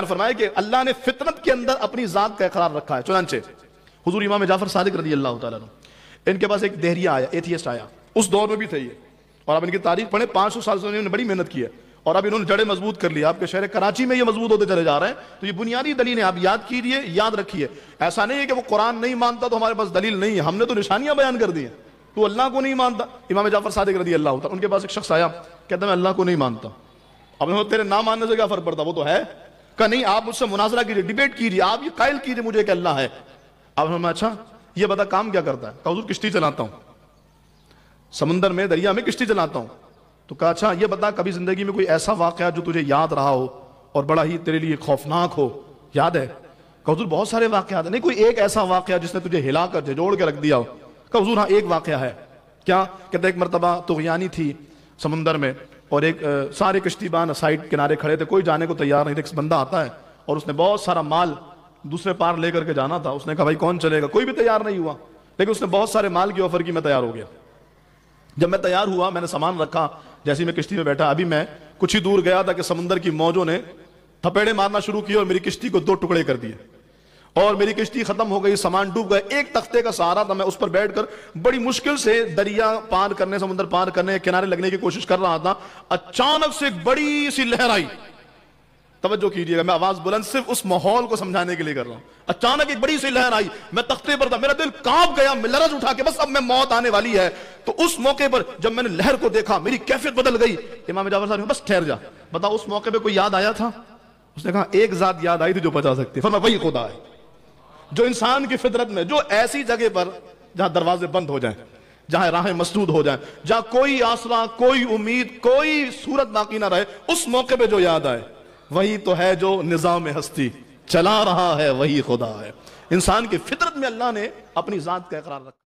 فرمایا کہ اللہ نے فطرت کے اندر اپنی ذات کا اقرار رکھا ہے. چنانچہ حضور امام جعفر صادق رضی اللہ تعالیٰ عنہ، ان کے پاس ایک دہریہ آیا، ایتھیسٹ آیا، اس دور میں بھی تھے یہ، اور اب ان کی تاریخ پڑھیں 500 سال سے انہوں نے بڑی محنت کی ہے، اور اب انہوں نے جڑیں مضبوط کر لی. آپ کے شہر کراچی میں یہ مضبوط ہوتے چلے جا رہے ہیں. تو یہ بنیادی دلیل ہے، آپ یاد کیجئے، یاد رکھیے. ایسا نہیں ہے کہ وہ قرآن نہیں مانتا تو ہمارے پاس دلیل نہیں ہے، ہم نے تو نشانیاں بیان کر دی ہیں. تو اللہ کو نہیں مانتا. امام جعفر صادق رضی اللہ تعالیٰ، ان کے پاس ایک شخص آیا، کہتا میں اللہ کو نہیں مانتا. اب تیرے نہ ماننے سے کیا فرق پڑتا، وہ تو ہے. کہ نہیں، آپ مجھ سے مناظرہ کیجئے، ڈیبیٹ کیجئے، آپ یہ قائل کیجئے مجھے کہ اللہ ہے. اب ہم اچھا یہ بتا کام کیا کرتا ہے؟ کہا حضور کشتی چلاتا ہوں، سمندر میں، دریا میں کشتی چلاتا ہوں. تو کہا اچھا یہ بتا کبھی زندگی میں کوئی ایسا واقعہ جو تجھے یاد رہا ہو اور بڑا ہی تیرے لیے خوفناک ہو، یاد ہے؟ کہا حضور بہت سارے واقعات ہیں. نہیں، کوئی ایک ایسا واقعہ جس نے تجھے ہلا کر جھنجھوڑ کے رکھ دیا ہو. کہا حضور ہاں ایک واقعہ ہے. کیا؟ کہتا ایک مرتبہ طغیانی تھی سمندر میں، اور ایک سارے کشتی بان سائڈ کنارے کھڑے تھے، کوئی جانے کو تیار نہیں تھا. ایک بندہ آتا ہے اور اس نے بہت سارا مال دوسرے پار لے کر کے جانا تھا. اس نے کہا بھائی کون چلے گا؟ کوئی بھی تیار نہیں ہوا، لیکن اس نے بہت سارے مال کی آفر کی. میں تیار ہو گیا. جب میں تیار ہوا، میں نے سامان رکھا، جیسے میں کشتی میں بیٹھا، ابھی میں کچھ ہی دور گیا تھا کہ سمندر کی موجوں نے تھپیڑے مارنا شروع کیے اور میری کشتی کو 2 ٹکڑے کر دیے، اور میری کشتی ختم ہو گئی، سامان ڈوب گئے. ایک تختے کا سہارا تھا، میں اس پر بیٹھ کر بڑی مشکل سے دریا پار کرنے، سمندر پار کرنے، کنارے لگنے کی کوشش کر رہا تھا. اچانک سے ایک بڑی سی لہر آئی. توجہ کیجیے گا، میں آواز بلند صرف اس ماحول کو سمجھانے کے لیے کر رہا ہوں. اچانک ایک بڑی سی لہر آئی، میں تختے پر تھا، میرا دل کانپ گیا، میں لرز اٹھا کہ بس اب میں موت آنے والی ہے. تو اس موقع پر جب میں نے لہر کو دیکھا میری کیفیت بدل گئی. امام جعفر صاحب نے بس ٹھہر جا، بتا اس موقع پہ کوئی یاد آیا تھا؟ اس نے کہا ایک ذات یاد آئی تھی جو بچا سکتی. فرمایا وہی خدا ہے جو انسان کی فطرت میں، جو ایسی جگہ پر جہاں دروازے بند ہو جائیں، جہاں راہیں مسدود ہو جائیں، جہاں کوئی آسرا، کوئی امید، کوئی صورت باقی نہ رہے، اس موقع پہ جو یاد آئے وہی تو ہے جو نظام ہستی چلا رہا ہے، وہی خدا ہے. انسان کی فطرت میں اللہ نے اپنی ذات کا اقرار رکھا.